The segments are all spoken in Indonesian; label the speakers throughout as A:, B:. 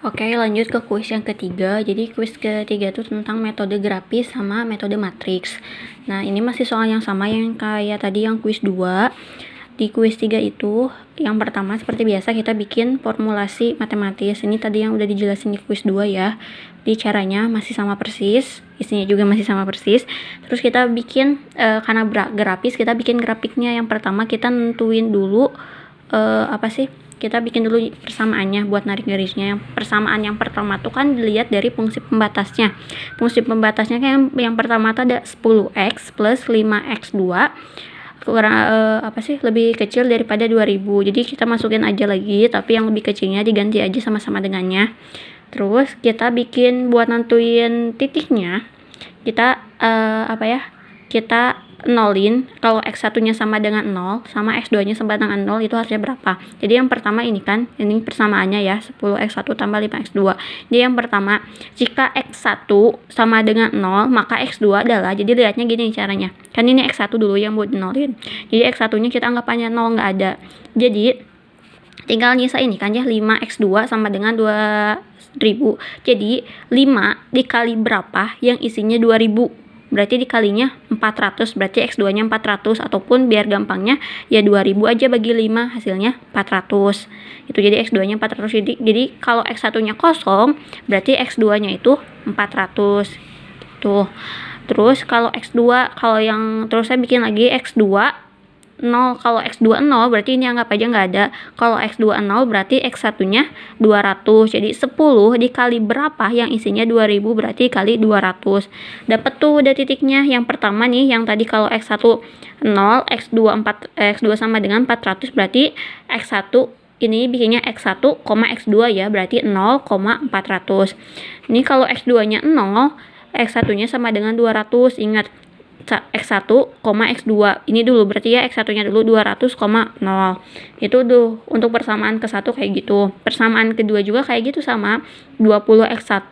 A: Oke, lanjut ke kuis yang ketiga. Jadi kuis ketiga itu tentang metode grafis sama metode matriks. Nah, ini masih soal yang sama yang kayak tadi yang kuis 2. Di kuis 3 itu, yang pertama seperti biasa kita bikin formulasi matematis. Ini tadi yang udah dijelasin di kuis 2 ya. Di caranya masih sama persis, isinya juga masih sama persis. Terus kita bikin, karena grafis, kita bikin grafiknya. Yang pertama kita nentuin dulu, kita bikin dulu persamaannya buat narik garisnya. Persamaan yang pertama tuh kan dilihat dari fungsi pembatasnya. Fungsi pembatasnya kan yang pertama tuh ada 10x plus 5x2 kurang lebih kecil daripada 2000. Jadi kita masukin aja lagi, tapi yang lebih kecilnya diganti aja sama-sama dengannya. Terus kita bikin buat nentuin titiknya. Kita kita nolin kalau x1-nya sama dengan 0 sama x2-nya sama dengan 0 itu harusnya berapa. Jadi yang pertama ini kan, ini persamaannya ya, 10x1 tambah 5x2. Jadi yang pertama, jika x1 sama dengan 0, maka x2 adalah, jadi lihatnya gini caranya. Kan ini x1 dulu yang buat nolin. Jadi x1-nya kita anggap hanya 0, nggak ada. Jadi tinggal nyisa ini kan ya, 5x2 sama dengan 2000. Jadi 5 dikali berapa yang isinya 2000. Berarti dikalinya 400, berarti x2-nya 400, ataupun biar gampangnya ya 2000 aja bagi 5, hasilnya 400. Itu jadi x2-nya 400. Jadi kalau x1-nya kosong, berarti x2-nya itu 400. Tuh. Terus kalau x2, terus saya bikin lagi x2 0, kalau x2 0 berarti ini anggap aja nggak ada. Kalau x2 0 berarti x1-nya 200. Jadi 10 dikali berapa yang isinya 2000 berarti kali 200. Dapat tuh udah titiknya. Yang pertama nih yang tadi kalau x1 0, x2 sama dengan 400 berarti x1 ini bikinnya x1, x2 ya, berarti 0,400. Ini kalau x2-nya 0, x1-nya sama dengan 200. Ingat x1, x2 ini dulu, berarti ya x1-nya dulu 200,0. Itu tuh untuk persamaan ke-1 kayak gitu. Persamaan kedua juga kayak gitu, sama 20x1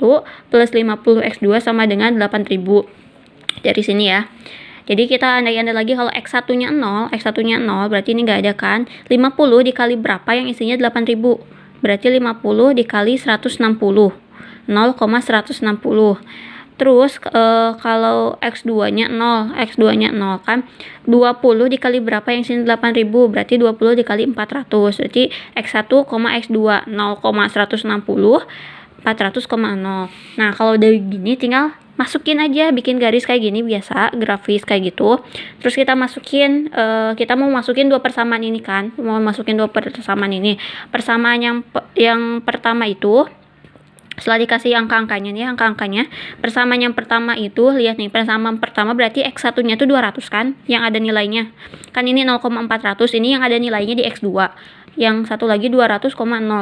A: plus 50x2 sama dengan 8000 dari sini ya. Jadi kita andai-andai lagi kalau x1-nya 0 berarti ini nggak ada kan. 50 dikali berapa yang isinya 8000, berarti 50 dikali 160, 0,160. Terus kalau x2-nya 0 kan 20 dikali berapa yang sini 8000, berarti 20 dikali 400, berarti x1, x2 0,160, 400,0. Nah kalau udah gini tinggal masukin aja, bikin garis kayak gini biasa, grafis kayak gitu. Terus kita masukin, kita mau masukin dua persamaan ini kan, persamaan ini. Persamaan yang pertama itu setelah dikasih angka-angkanya nih, persamaan yang pertama itu, lihat nih, persamaan pertama berarti x1-nya tuh 200 kan, yang ada nilainya. Kan ini 0,400, ini yang ada nilainya di x2. Yang satu lagi 200,0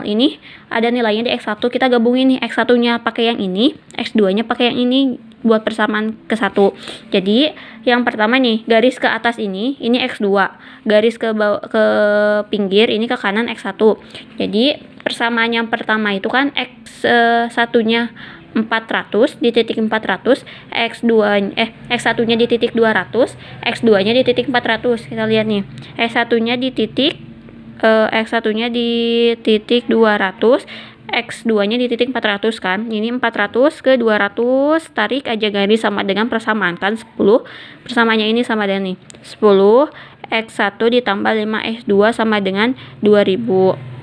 A: ini ada nilainya di x1. Kita gabungin nih, x1-nya pakai yang ini, x2-nya pakai yang ini buat persamaan ke-1. Jadi yang pertama nih, garis ke atas ini x2. Garis ke pinggir ini ke kanan x1. Jadi persamaan yang pertama itu kan x1-nya 400 di titik 400, x1-nya di titik 200, x2-nya di titik 400. Kita lihat nih, x1-nya di titik 200, x2-nya di titik 400 kan. Ini 400 ke 200, tarik aja garis sama dengan persamaan kan 10. Persamaannya ini sama dengan nih, 10 x1 ditambah 5x2 sama dengan 2000.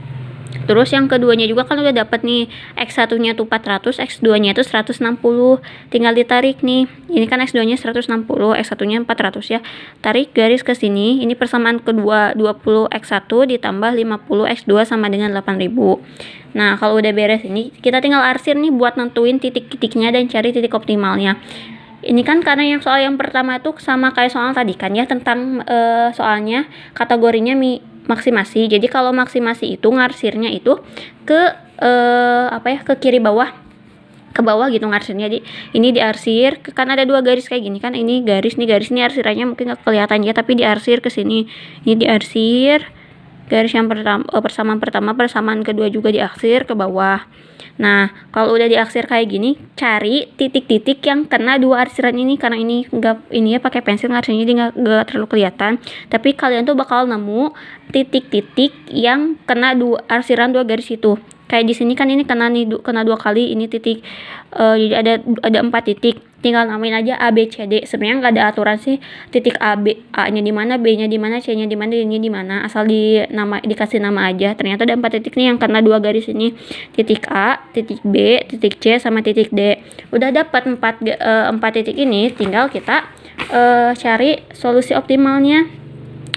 A: Terus yang keduanya juga kan udah dapat nih, x1-nya tuh 400, x2-nya itu 160. Tinggal ditarik nih. Ini kan x2-nya 160, x1-nya 400 ya. Tarik garis ke sini. Ini persamaan kedua, 20x1 ditambah 50x2 sama dengan 8000. Nah, kalau udah beres ini, kita tinggal arsir nih buat nentuin titik-titiknya dan cari titik optimalnya. Ini kan karena yang soal yang pertama itu sama kayak soal tadi kan ya, tentang soalnya kategorinya maksimasi. Jadi kalau maksimasi itu ngarsirnya itu ke ke kiri bawah, ke bawah gitu ngarsirnya. Ini diarsir kan ada dua garis kayak gini kan, ini garis ini arsirannya mungkin nggak kelihatan ya, tapi diarsir ke sini. Ini diarsir garis yang pertama, persamaan kedua juga diarsir ke bawah. Nah, kalau udah diarsir kayak gini, cari titik-titik yang kena dua arsiran ini, karena ini ya pakai pensil ngarsirnya, jadi nggak terlalu kelihatan. Tapi kalian tuh bakal nemu titik-titik yang kena arsiran dua garis itu. Kayak di sini kan ini kena nih, kena 2 kali ini titik. Jadi ada 4 titik. Tinggal namain aja A B C D. Sebenarnya nggak ada aturan sih titik A-nya di mana, B-nya di mana, C-nya di mana, D-nya di mana. Asal dikasih nama aja. Ternyata ada 4 titik nih yang kena 2 garis ini. Titik A, titik B, titik C, sama titik D. Udah dapat 4 titik ini, tinggal kita cari solusi optimalnya.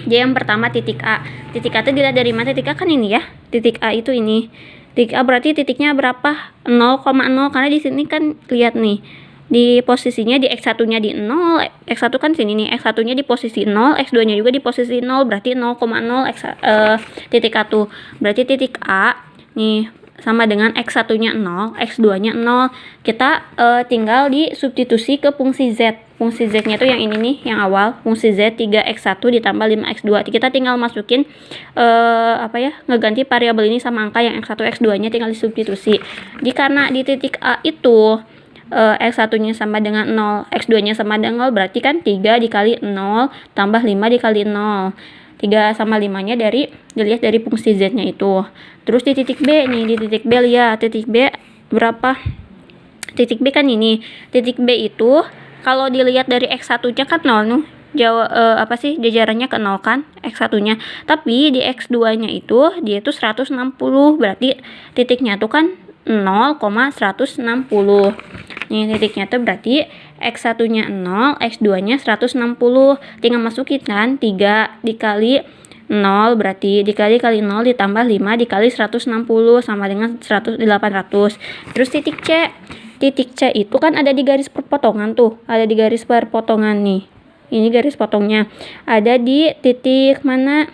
A: Jadi yang pertama titik A. Titik A itu dilihat dari mana? Titik A kan ini ya. Titik A itu ini. Titik A berarti titiknya berapa? 0,0, karena di sini kan lihat nih. Di posisinya di X1-nya di 0, X1 kan sini nih. X1-nya di posisi 0, X2-nya juga di posisi 0, berarti 0,0 titik A tuh. Berarti titik A nih sama dengan X1-nya 0, X2-nya 0. Kita tinggal di substitusi ke fungsi Z. Fungsi Z-nya tuh yang ini nih, yang awal. Fungsi Z 3X1 ditambah 5X2. Kita tinggal masukin ngeganti variabel ini sama angka yang X1, X2-nya tinggal disubstitusi. Jadi karena di titik A itu X1-nya sama dengan 0, X2-nya sama dengan 0, berarti kan 3 dikali 0 tambah 5 dikali 0. 3 sama 5-nya dilihat dari fungsi Z-nya itu. Terus di titik B nih, di titik B lihat, titik B berapa? Titik B kan ini. Titik B itu kalau dilihat dari X1-nya kan 0 nih. Jajarannya ke 0 kan X1-nya. Tapi di X2-nya itu dia itu 160. Berarti titiknya tuh kan 0,160. Nih titiknya tuh berarti X1-nya 0, X2-nya 160. Tinggal masukin kan 3 dikali 0, berarti dikali 0 ditambah 5 dikali 160 sama dengan 800. Terus titik C. Titik C itu kan ada di garis perpotongan tuh. Ada di garis perpotongan nih. Ini garis potongnya. Ada di titik mana?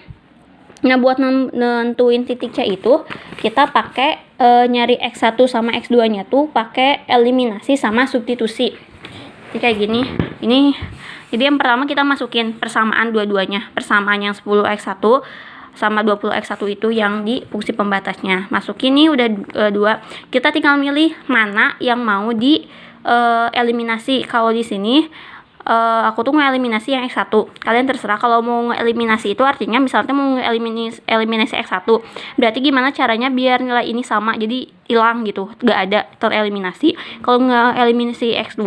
A: Nah, buat nentuin titik C itu, kita pakai nyari X1 sama X2-nya tuh pakai eliminasi sama substitusi. Jadi kayak gini. Jadi yang pertama kita masukin persamaan dua-duanya. Persamaan yang 10X1 sama 20X1 itu yang di fungsi pembatasnya. Masukin nih udah 2. Kita tinggal milih mana yang mau di eliminasi. Kalau di sini aku tuh ngeeliminasi yang X1. Kalian terserah kalau mau ngeeliminasi itu artinya misalnya mau ngeeliminasi X1. Berarti gimana caranya biar nilai ini sama, jadi hilang gitu, gak ada tereliminasi. Kalau ngeeliminasi X2,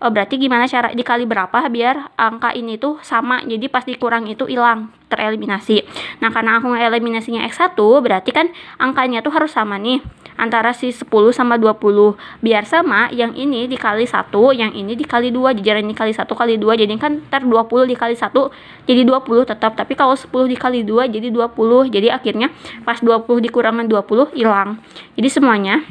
A: berarti gimana cara dikali berapa biar angka ini tuh sama, jadi pas dikurang itu hilang, tereliminasi. Nah, karena aku ngeeliminasinya X1, berarti kan angkanya tuh harus sama nih, antara si 10 sama 20. Biar sama, yang ini dikali 1, yang ini dikali 2, jajaran ini kali 1 kali 2, jadi kan ntar 20 dikali 1 jadi 20 tetap. Tapi kalau 10 dikali 2 jadi 20. Jadi akhirnya pas 20 dikurangkan 20 hilang. Jadi semuanya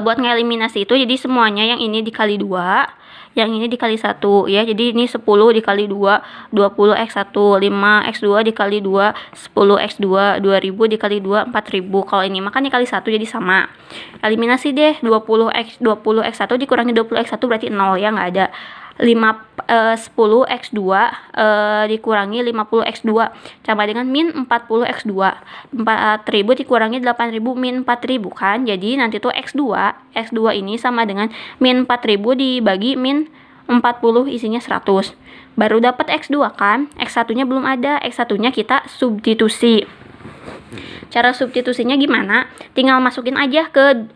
A: buat ngeliminasi itu, jadi semuanya yang ini dikali 2, yang ini dikali 1 ya. Jadi ini 10 dikali 2, 20X1, 5X2 dikali 2, 10X2, 2000 dikali 2, 4000. Kalau ini makan dikali 1 jadi sama. Eliminasi deh, 20X1 dikurangi 20X1 berarti 0 ya, nggak ada. 10X2 dikurangi 50X2 sama dengan min 40X2. 4000 dikurangi 8000 min 4000 kan. Jadi nanti tuh X2 ini sama dengan min 4000 dibagi min 40 isinya 100. Baru dapat X2 kan. X1-nya belum ada. X1-nya kita substitusi. Cara substitusinya gimana? Tinggal masukin aja ke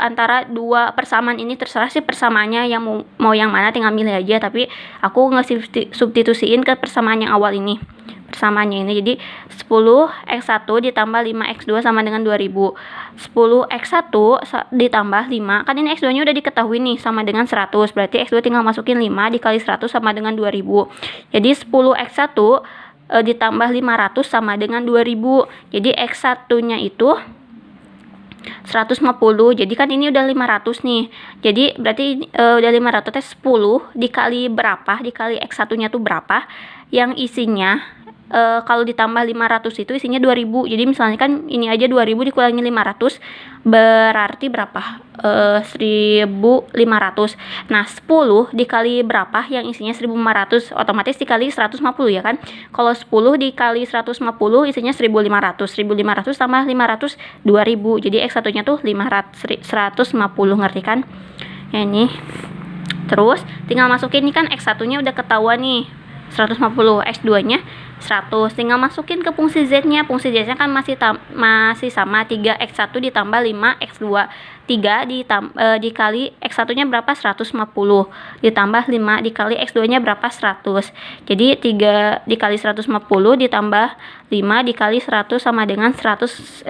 A: antara dua persamaan ini, terserah sih persamaannya yang mau yang mana, tinggal milih aja. Tapi aku nge-substitusiin ke persamaan yang awal ini. Persamaannya ini jadi 10X1 ditambah 5X2 sama dengan 2000. 10X1 ditambah 5, kan ini X2 nya udah diketahui nih sama dengan 100. Berarti X2 tinggal masukin 5 dikali 100 sama dengan 2000. Jadi 10X1 ditambah 500 sama dengan 2000. Jadi X1-nya itu 150. Jadi kan ini udah 500 nih. Jadi berarti udah 500 nya 10 dikali berapa? Dikali X1-nya tuh berapa? Yang isinya kalau ditambah 500 itu isinya 2000. Jadi misalnya kan ini aja 2000 dikurangi 500 berarti berapa? 1500. Nah, 10 dikali berapa yang isinya 1500, otomatis dikali 150 ya kan. Kalau 10 dikali 150 isinya 1500. 1500 tambah 500 2000. Jadi X1-nya tuh 150, ngerti kan? Ya ini. Terus tinggal masukin, ini kan X1-nya udah ketahuan nih 150, X2-nya 100. Tinggal masukin ke fungsi Z-nya. Fungsi Z-nya kan masih sama 3x1 ditambah 5x2. 3 dikali x1-nya berapa? 150. Ditambah 5 dikali x2-nya berapa? 100. Jadi 3 dikali 150 ditambah 5 dikali 100 sama dengan 950.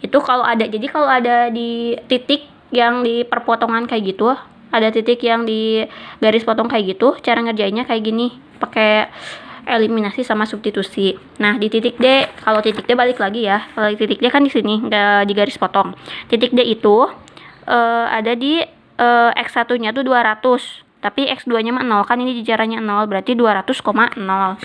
A: Itu kalau ada. Jadi kalau ada di titik yang di perpotongan kayak gitu, ada titik yang di garis potong kayak gitu, cara ngerjainnya kayak gini, pakai eliminasi sama substitusi. Nah, di titik D, kalau titik D balik lagi ya. Kalau titik D kan di sini, nggak di garis potong. Titik D itu ada di X1-nya tuh 200, tapi X2-nya mah 0, kan ini jaraknya 0, berarti 200,0.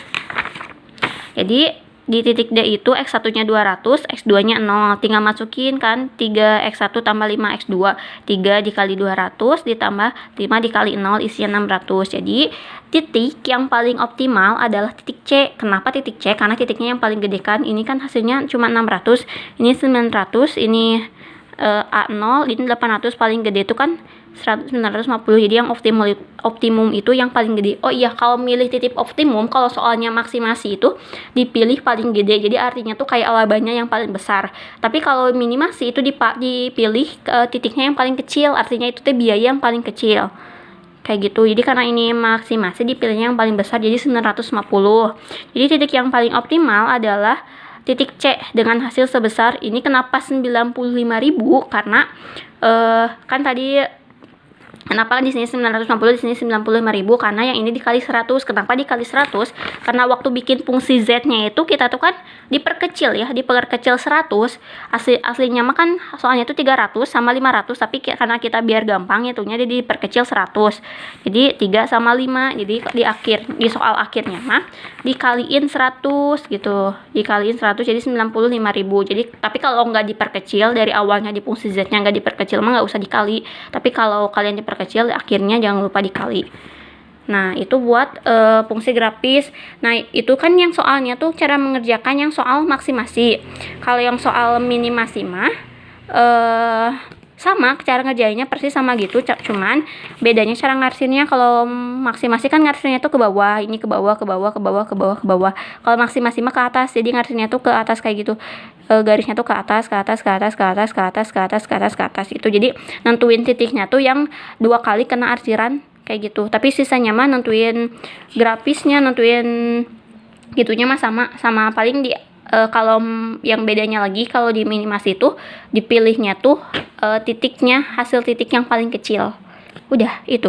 A: Jadi di titik D itu X1-nya 200, X2-nya 0. Tinggal masukin kan 3X1 tambah 5X2. 3 dikali 200 ditambah 5 dikali 0 isinya 600. Jadi titik yang paling optimal adalah titik C. Kenapa titik C? Karena titiknya yang paling gede kan. Ini kan hasilnya cuma 600, ini 900, ini A0, ini 800, paling gede itu kan 950. Jadi yang optimum itu yang paling gede. Oh iya, kalau milih titik optimum, kalau soalnya maksimasi itu dipilih paling gede. Jadi artinya tuh kayak labanya yang paling besar. Tapi kalau minimasi itu dipilih titiknya yang paling kecil. Artinya itu tuh biaya yang paling kecil. Kayak gitu. Jadi karena ini maksimasi dipilihnya yang paling besar, jadi 950. Jadi titik yang paling optimal adalah titik C dengan hasil sebesar ini. Kenapa 95.000? Karena kan tadi kenapa di sini 950, di sini 95.000? Karena yang ini dikali 100. Kenapa dikali 100? Karena waktu bikin fungsi Z-nya itu kita tuh kan diperkecil ya, diperkecil 100. Aslinya mah kan soalnya itu 300 sama 500, tapi karena kita biar gampang hitungnya jadi diperkecil 100. Jadi 3 sama 5. Jadi di soal akhirnya mah dikaliin 100 gitu. Dikaliin 100 jadi 95.000. Jadi tapi kalau nggak diperkecil dari awalnya di fungsi Z-nya nggak diperkecil mah nggak usah dikali. Tapi kalau kalian diperkecil akhirnya jangan lupa dikali. Nah, itu buat fungsi grafis. Nah, itu kan yang soalnya tuh cara mengerjakan yang soal maksimasi. Kalau yang soal minimasi mah sama, cara ngerjainnya persis sama gitu, cuman bedanya cara ngarsinnya. Kalau maksimasi kan ngarsinnya tuh ke bawah, ini ke bawah, ke bawah, ke bawah, ke bawah, ke bawah. Kalau maksimasi mah ke atas, jadi ngarsinnya tuh ke atas kayak gitu. Garisnya tuh ke atas, ke atas, ke atas, ke atas, ke atas, ke atas, ke atas, ke atas. Itu jadi nentuin titiknya tuh yang 2 kali kena arsiran kayak gitu. Tapi sisanya mah nentuin grafisnya, nentuin gitunya mah sama paling di kalau yang bedanya lagi, kalau di minimasi itu dipilihnya tuh titiknya, hasil titik yang paling kecil. Udah itu.